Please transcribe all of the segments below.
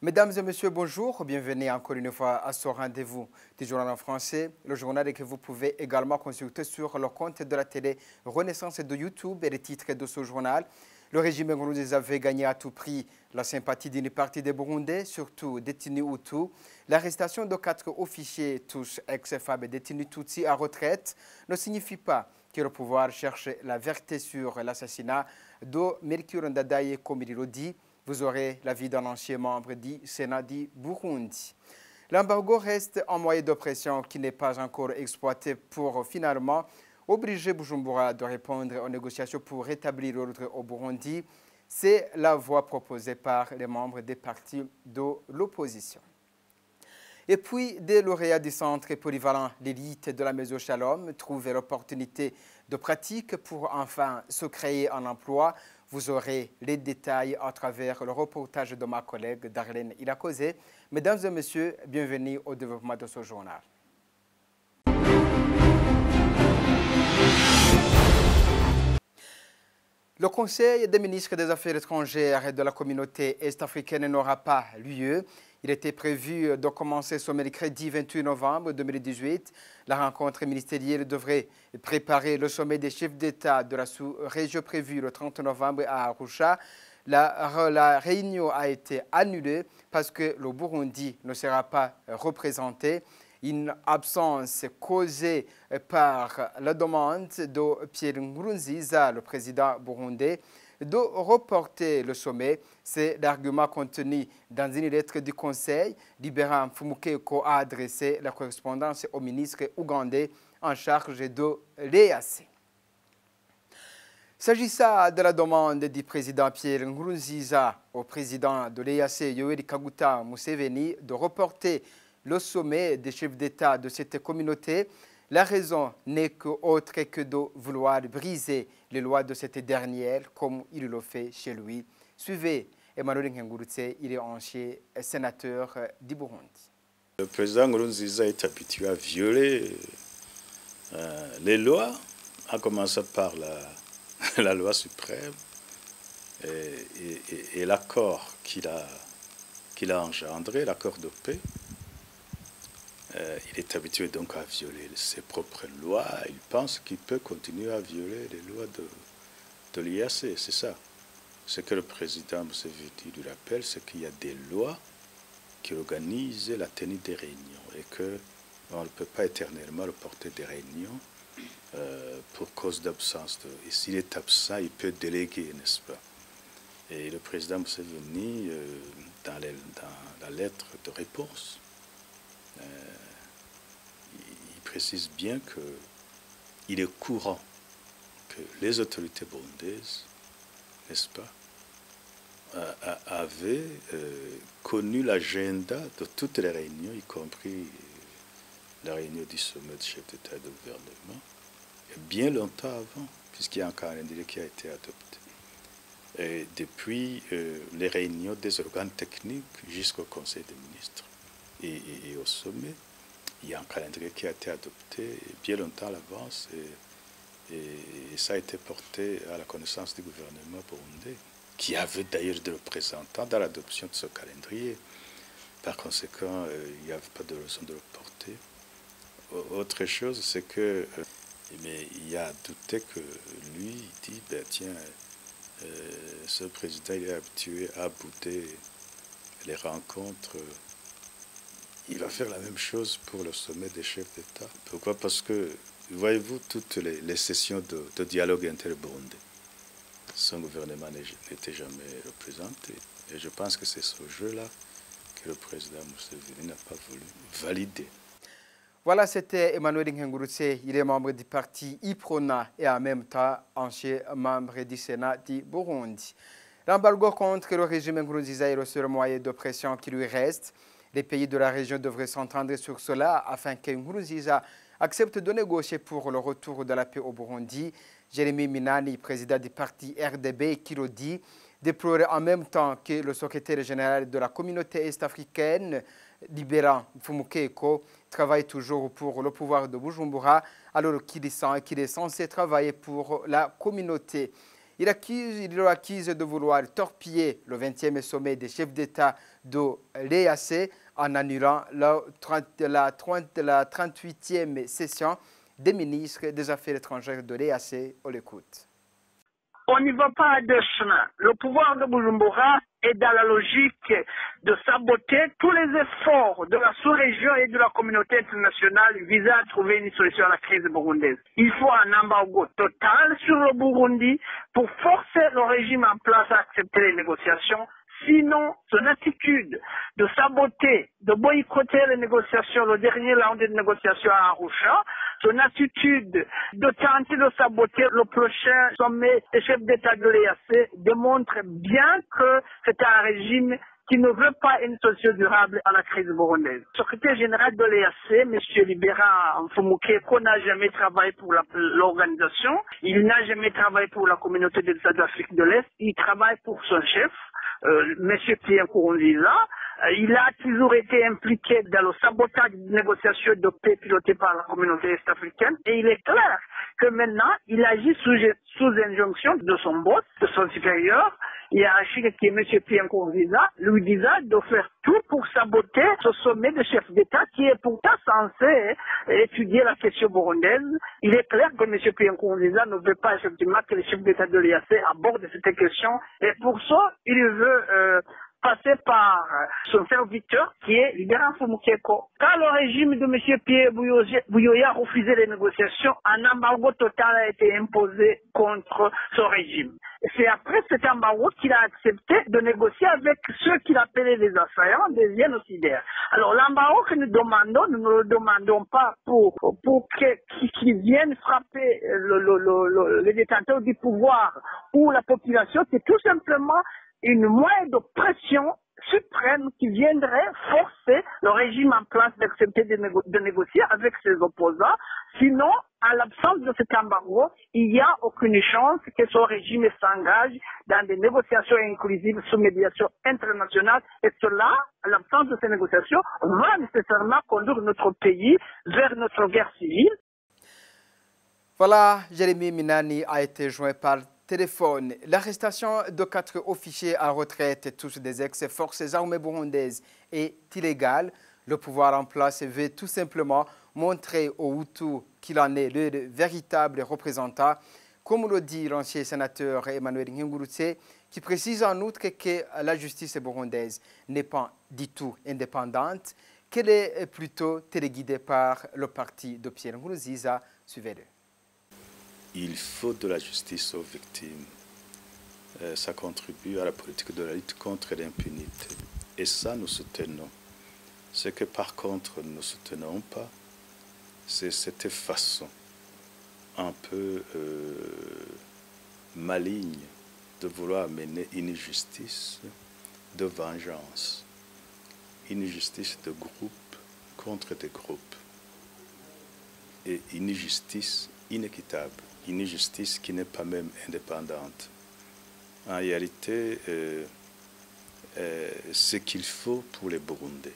Mesdames et messieurs, bonjour. Bienvenue encore une fois à ce rendez-vous du journal en français. Le journal que vous pouvez également consulter sur le compte de la télé Renaissance de YouTube et les titres de ce journal. Le régime Nkurunziza avait gagné à tout prix la sympathie d'une partie des Burundais, surtout détenus Hutus. L'arrestation de 4 officiers, tous ex-FAB et détenus Tutsi à retraite, ne signifie pas que le pouvoir cherche la vérité sur l'assassinat de Melchior Ndadaye, comme il le dit. Vous aurez l'avis d'un ancien membre du Sénat du Burundi. L'embargo reste un moyen d'oppression qui n'est pas encore exploité pour finalement obliger Bujumbura de répondre aux négociations pour rétablir l'ordre au Burundi. C'est la voie proposée par les membres des partis de l'opposition. Et puis, des lauréats du centre polyvalent, l'élite de la Maison Shalom trouvent l'opportunité de pratique pour enfin se créer un emploi. Vous aurez les détails à travers le reportage de ma collègue Darlene Ilakose. Mesdames et messieurs, bienvenue au développement de ce journal. Le Conseil des ministres des Affaires étrangères de la communauté est-africaine n'aura pas lieu. Il était prévu de commencer ce mercredi 28 novembre 2018. La rencontre ministérielle devrait préparer le sommet des chefs d'État de la sous-région prévu le 30 novembre à Arusha. La réunion a été annulée parce que le Burundi ne sera pas représenté. Une absence causée par la demande de Pierre Nkurunziza, le président burundais, de reporter le sommet. C'est l'argument contenu dans une lettre du Conseil. Libéra Mfumukeko a adressé la correspondance au ministre ougandais en charge de l'EAC. S'agissant de la demande du président Pierre Nkurunziza au président de l'EAC, Yoweri Kaguta Museveni, de reporter le sommet des chefs d'État de cette communauté, la raison n'est qu'autre que de vouloir briser les lois de cette dernière, comme il le fait chez lui. Suivez Emmanuel Nkengurutse, il est ancien sénateur du Burundi. Le président Nkurunziza est habitué à violer les lois, en commençant par la loi suprême et l'accord qu'il a engendré, l'accord de paix. Il est habitué donc à violer ses propres lois. Il pense qu'il peut continuer à violer les lois de l'IAC. C'est ça. Ce que le président Museveni lui rappelle, c'est qu'il y a des lois qui organisent la tenue des réunions et qu'on ne peut pas éternellement reporter des réunions pour cause d'absence. Et s'il est absent, il peut déléguer, n'est-ce pas? Et le président Museveni, dans la lettre de réponse, il précise bien qu'il est courant que les autorités burundaises, n'est-ce pas, avaient connu l'agenda de toutes les réunions, y compris la réunion du sommet de chef d'État et de gouvernement, bien longtemps avant, puisqu'il y a un calendrier qui a été adopté. Et depuis les réunions des organes techniques jusqu'au Conseil des ministres et au sommet, il y a un calendrier qui a été adopté bien longtemps à l'avance et ça a été porté à la connaissance du gouvernement burundais, qui avait d'ailleurs des représentants dans l'adoption de ce calendrier. Par conséquent, il n'y avait pas de raison de le porter. Autre chose, c'est que mais il y a douté que lui, il dit, ben tiens, ce président il est habitué à bouder les rencontres. Il va faire la même chose pour le sommet des chefs d'État. Pourquoi? Parce que, voyez-vous, toutes les sessions de dialogue inter-burundais, son gouvernement n'était jamais représenté. Et je pense que c'est ce jeu-là que le président Museveni n'a pas voulu valider. Voilà, c'était Emmanuel Nkengurutse. Il est membre du parti IPRONA et en même temps ancien membre du Sénat du Burundi. L'embargo contre le régime Nkurunziza est le seul moyen d'oppression qui lui reste. Les pays de la région devraient s'entendre sur cela afin que Nkurunziza accepte de négocier pour le retour de la paix au Burundi. Jérémy Minani, président du parti RDB, qui le dit, déplorait en même temps que le secrétaire général de la communauté est-africaine, Libéra Mfumukeko, travaille toujours pour le pouvoir de Bujumbura, alors qu'il est censé travailler pour la communauté. Il leur accuse de vouloir torpiller le 20e sommet des chefs d'État de l'EAC en annulant la 38e session des ministres des Affaires étrangères de l'EAC. On l'écoute. On n'y va pas à deux chemins. Le pouvoir de Bujumbura est dans la logique de saboter tous les efforts de la sous-région et de la communauté internationale visant à trouver une solution à la crise burundaise. Il faut un embargo total sur le Burundi pour forcer le régime en place à accepter les négociations. Sinon, son attitude de saboter, de boycotter les négociations, le dernier round de négociations à Arusha, son attitude de tenter de saboter le prochain sommet des chefs d'État de l'EAC démontre bien que c'est un régime qui ne veut pas une solution durable à la crise burundaise. Le secrétaire général de l'EAC, M. Libera Mfumukeko, n'a jamais travaillé pour l'organisation, il n'a jamais travaillé pour la communauté des États d'Afrique de l'Est, il travaille pour son chef, M. Pierre Nkurunziza. Il a toujours été impliqué dans le sabotage des négociations de paix pilotées par la communauté est-africaine et il est clair que maintenant il agit sous injonction de son boss, de son supérieur hiérarchique qui est M. Pierre Nkurunziza, lui disant de faire tout pour saboter ce sommet de chefs d'État qui est pourtant censé étudier la question burundaise. Il est clair que M. Pierre Nkurunziza ne veut pas effectivement que les chefs d'État de l'EAC abordent cette question et pour ça il veut passer par son serviteur qui est Libera Mfumukeko. Quand le régime de M. Pierre Buyoya a refusé les négociations, un embargo total a été imposé contre ce régime. C'est après cet embargo qu'il a accepté de négocier avec ceux qu'il appelait les assaillants, des génocidaires. Alors l'embargo que nous demandons, nous ne le demandons pas pour qu'ils viennent frapper les détenteurs du pouvoir ou la population, c'est tout simplement une moyen de pression suprême qui viendrait forcer le régime en place d'accepter de négocier avec ses opposants. Sinon, à l'absence de cet embargo, il n'y a aucune chance que ce régime s'engage dans des négociations inclusives sous médiation internationale. Et cela, à l'absence de ces négociations, va nécessairement conduire notre pays vers notre guerre civile. Voilà, Jérémy Minani a été joint par téléphone. L'arrestation de 4 officiers à retraite, tous des ex-forces armées burundaises, est illégale. Le pouvoir en place veut tout simplement montrer aux Hutus qu'il en est le véritable représentant, comme le dit l'ancien sénateur Emmanuel Ngurutse, qui précise en outre que la justice burundaise n'est pas du tout indépendante, qu'elle est plutôt téléguidée par le parti de Pierre Nkurunziza. Suivez-le. Il faut de la justice aux victimes. Ça contribue à la politique de la lutte contre l'impunité. Et ça, nous soutenons. Ce que par contre, nous ne soutenons pas, c'est cette façon un peu maligne de vouloir mener une justice de vengeance, une justice de groupe contre des groupes, et une justice inéquitable, une justice qui n'est pas même indépendante. En réalité, ce qu'il faut pour les Burundais,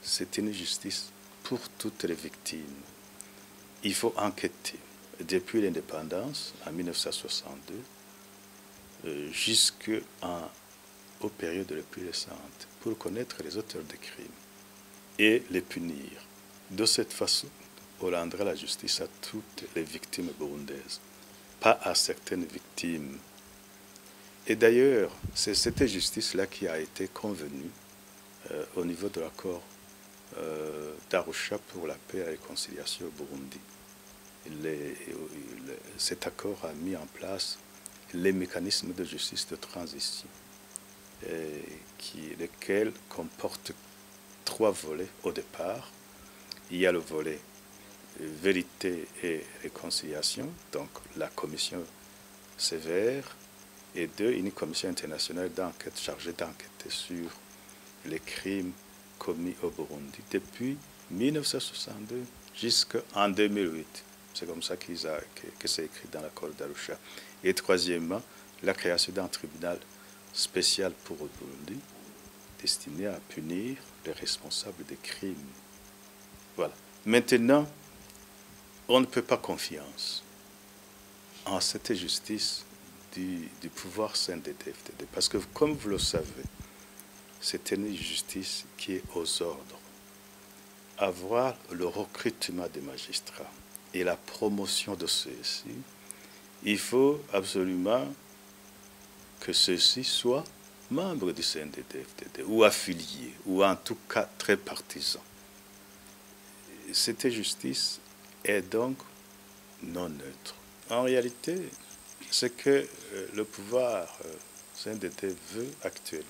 c'est une justice pour toutes les victimes. Il faut enquêter depuis l'indépendance en 1962 jusqu'aux périodes les plus récentes pour connaître les auteurs des crimes et les punir. De cette façon, on rendra la justice à toutes les victimes burundaises, pas à certaines victimes. Et d'ailleurs, c'est cette justice-là qui a été convenue au niveau de l'accord d'Arusha pour la paix et la réconciliation au Burundi. Cet accord a mis en place les mécanismes de justice de transition, lesquels comportent 3 volets au départ. Il y a le volet vérité et réconciliation, donc la commission sévère, et 2, une commission internationale d'enquête chargée d'enquêter sur les crimes commis au Burundi depuis 1962 jusqu'en 2008. C'est comme ça que c'est écrit dans l'accord d'Arusha. Et troisièmement, la création d'un tribunal spécial pour le Burundi destiné à punir les responsables des crimes. Voilà. Maintenant, on ne peut pas confiance en cette justice du pouvoir CNDD-FDD. Parce que, comme vous le savez, c'est une justice qui est aux ordres. Avoir le recrutement des magistrats et la promotion de ceux-ci, il faut absolument que ceux-ci soient membres du CNDD-FDD ou affiliés, ou en tout cas très partisans. Cette justice est donc non neutre. En réalité, ce que le pouvoir CNDD veut actuellement,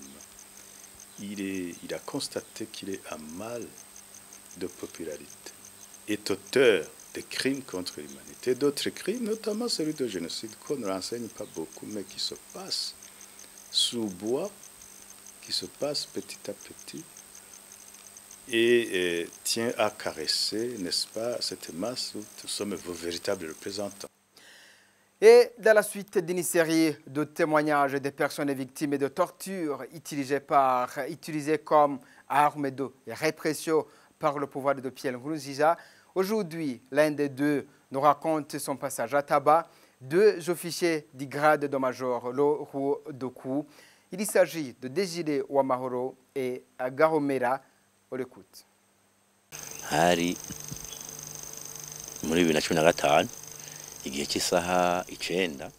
il a constaté qu'il est à mal de popularité, est auteur de crimes contre l'humanité, d'autres crimes, notamment celui de génocide, qu'on ne renseigne pas beaucoup, mais qui se passe sous bois, qui se passe petit à petit, et tient à caresser, n'est-ce pas, cette masse où nous sommes vos véritables représentants. Et dans la suite d'une série de témoignages des personnes victimes de torture utilisées comme armes de répression par le pouvoir de Pierre Nkurunziza, aujourd'hui, l'un des deux nous raconte son passage à tabac. Deux officiers du grade de major, Loro Doku. Il s'agit de Désiré Uwamahoro et Garomera. On l'écoute. Hari muri 2015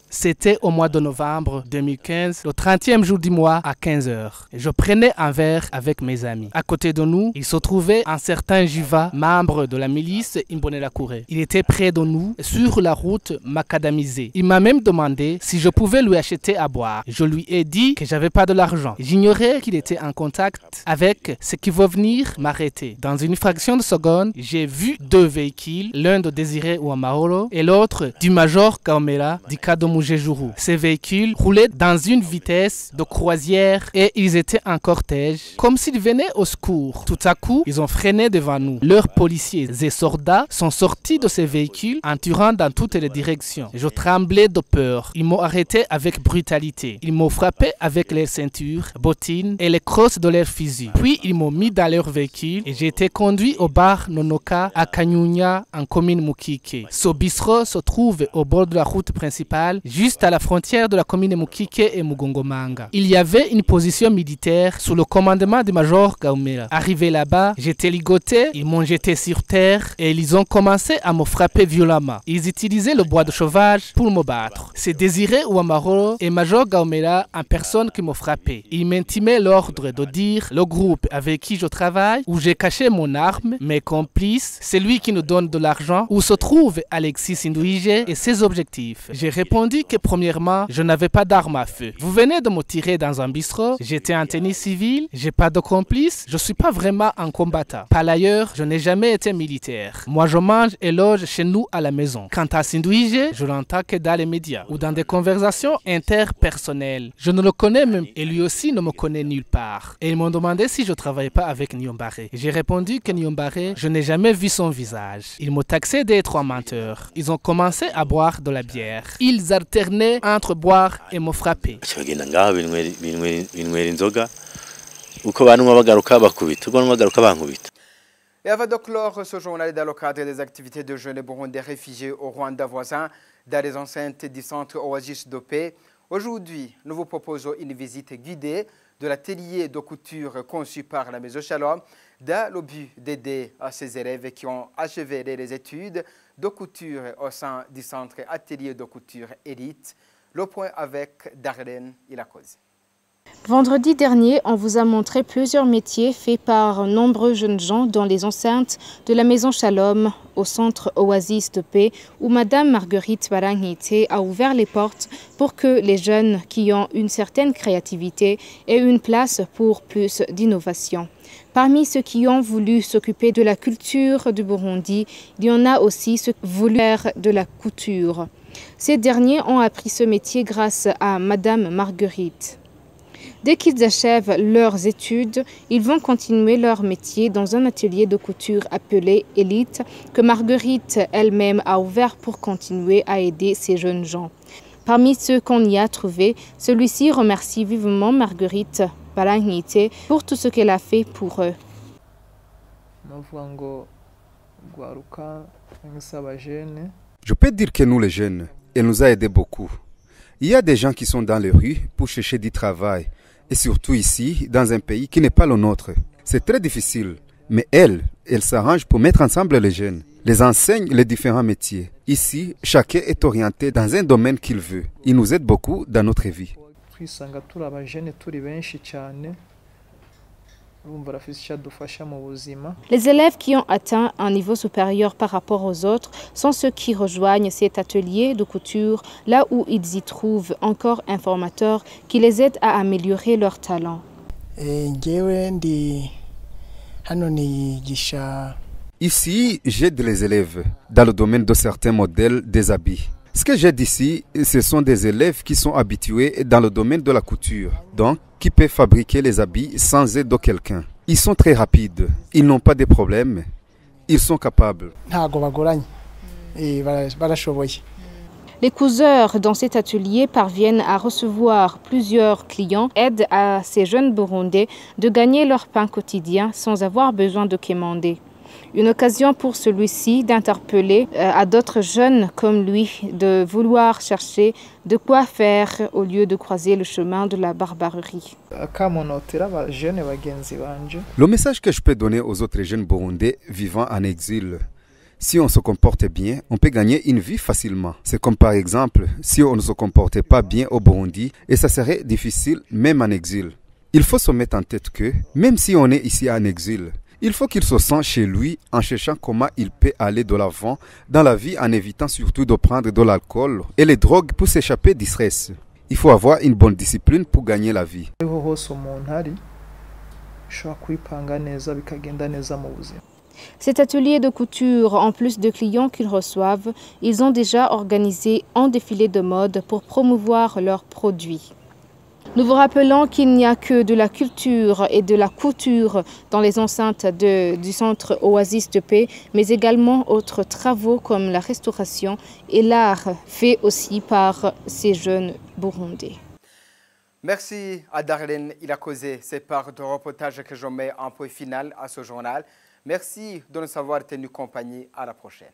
C'était au mois de novembre 2015, le 30e jour du mois à 15h. Je prenais un verre avec mes amis. À côté de nous, il se trouvait un certain Jiva, membre de la milice Imbonerakure. Il était près de nous, sur la route macadamisée. Il m'a même demandé si je pouvais lui acheter à boire. Je lui ai dit que j'avais pas de l'argent. J'ignorais qu'il était en contact avec ceux qui vont venir m'arrêter. Dans une fraction de seconde, j'ai vu deux véhicules, l'un de Désiré Uwamahoro et l'autre du major Kaomera du Kadomujejuru. Ces véhicules roulaient dans une vitesse de croisière et ils étaient en cortège, comme s'ils venaient au secours. Tout à coup, ils ont freiné devant nous. Leurs policiers et soldats sont sortis de ces véhicules en tirant dans toutes les directions. Je tremblais de peur. Ils m'ont arrêté avec brutalité. Ils m'ont frappé avec leurs ceintures, bottines et les crosses de leurs fusils. Puis ils m'ont mis dans leur véhicule et j'ai été conduit au bar Nonoka à Kanyunya en commune Mukike. Ce bistrot se trouve au bord de la route principale, juste à la frontière de la commune Mukike et Mugongomanga. Il y avait une position militaire sous le commandement du major Kaomera. Arrivé là-bas, j'étais ligoté, ils m'ont jeté sur terre et ils ont commencé à me frapper violemment. Ils utilisaient le bois de cheval pour me battre. C'est Désiré Uwamahoro et major Kaomera en personne qui m'ont frappé. Ils m'intimaient l'ordre de dire le groupe avec qui je travaille, où j'ai caché mon arme, mes complices, celui qui nous donne de l'argent, où se trouve Alexis Sinduige et ses objectifs. J'ai répondu que premièrement, je n'avais pas d'arme à feu. Vous venez de me tirer dans un bistrot, j'étais en tenue civile, j'ai pas de complice, je suis pas vraiment un combattant. Par ailleurs, je n'ai jamais été militaire. Moi, je mange et loge chez nous à la maison. Quant à Sinduige, je l'entends que dans les médias ou dans des conversations interpersonnelles. Je ne le connais même et lui aussi ne me connaît nulle part. Et ils m'ont demandé si je travaillais pas avec Niyombare. J'ai répondu que Niyombare, je n'ai jamais vu son visage. Ils m'ont taxé d'être un menteur. Ils ont commencé à boire de la bière. Ils alternaient entre boire et me frapper. Et avant de clore ce journal dans le cadre des activités de jeunes burundais réfugiés au Rwanda voisin, dans les enceintes du centre Oasis de paix, aujourd'hui, nous vous proposons une visite guidée de l'atelier de couture conçu par la Maison Shalom dans le but d'aider ces élèves qui ont achevé les études de couture au sein du centre atelier de couture élite. Le point avec Darlene Ilakoz. Vendredi dernier, on vous a montré plusieurs métiers faits par nombreux jeunes gens dans les enceintes de la Maison Shalom au centre Oasis de paix où Madame Marguerite Baranghite a ouvert les portes pour que les jeunes qui ont une certaine créativité aient une place pour plus d'innovation. Parmi ceux qui ont voulu s'occuper de la culture du Burundi, il y en a aussi ceux qui ont voulu faire de la couture. Ces derniers ont appris ce métier grâce à Madame Marguerite. Dès qu'ils achèvent leurs études, ils vont continuer leur métier dans un atelier de couture appelé Élite que Marguerite elle-même a ouvert pour continuer à aider ces jeunes gens. Parmi ceux qu'on y a trouvés, celui-ci remercie vivement Marguerite Baranghite pour tout ce qu'elle a fait pour eux. Je peux dire que nous les jeunes, elle nous a aidés beaucoup. Il y a des gens qui sont dans les rues pour chercher du travail. Et surtout ici, dans un pays qui n'est pas le nôtre. C'est très difficile. Mais elle s'arrange pour mettre ensemble les jeunes. Les enseigne les différents métiers. Ici, chacun est orienté dans un domaine qu'il veut. Il nous aide beaucoup dans notre vie. Les élèves qui ont atteint un niveau supérieur par rapport aux autres sont ceux qui rejoignent cet atelier de couture, là où ils y trouvent encore un formateur qui les aide à améliorer leur talent. Ici, j'aide les élèves dans le domaine de certains modèles des habits. Ce que j'aide ici, ce sont des élèves qui sont habitués dans le domaine de la couture, donc qui peuvent fabriquer les habits sans aide de quelqu'un. Ils sont très rapides, ils n'ont pas de problèmes, ils sont capables. Les couseurs dans cet atelier parviennent à recevoir plusieurs clients, aident à ces jeunes Burundais de gagner leur pain quotidien sans avoir besoin de quémander. Une occasion pour celui-ci d'interpeller à d'autres jeunes comme lui de vouloir chercher de quoi faire au lieu de croiser le chemin de la barbarie. Le message que je peux donner aux autres jeunes burundais vivant en exil, si on se comporte bien, on peut gagner une vie facilement. C'est comme par exemple, si on ne se comportait pas bien au Burundi, et ça serait difficile même en exil. Il faut se mettre en tête que, même si on est ici en exil, il faut qu'il se sente chez lui en cherchant comment il peut aller de l'avant dans la vie en évitant surtout de prendre de l'alcool et les drogues pour s'échapper du stress. Il faut avoir une bonne discipline pour gagner la vie. Cet atelier de couture, en plus de clients qu'ils reçoivent, ils ont déjà organisé un défilé de mode pour promouvoir leurs produits. Nous vous rappelons qu'il n'y a que de la culture et de la couture dans les enceintes du centre Oasis de Paix, mais également autres travaux comme la restauration et l'art fait aussi par ces jeunes Burundais. Merci à Darlene Ilakozé. C'est par de reportage que je mets un point final à ce journal. Merci de nous avoir tenu compagnie. À la prochaine.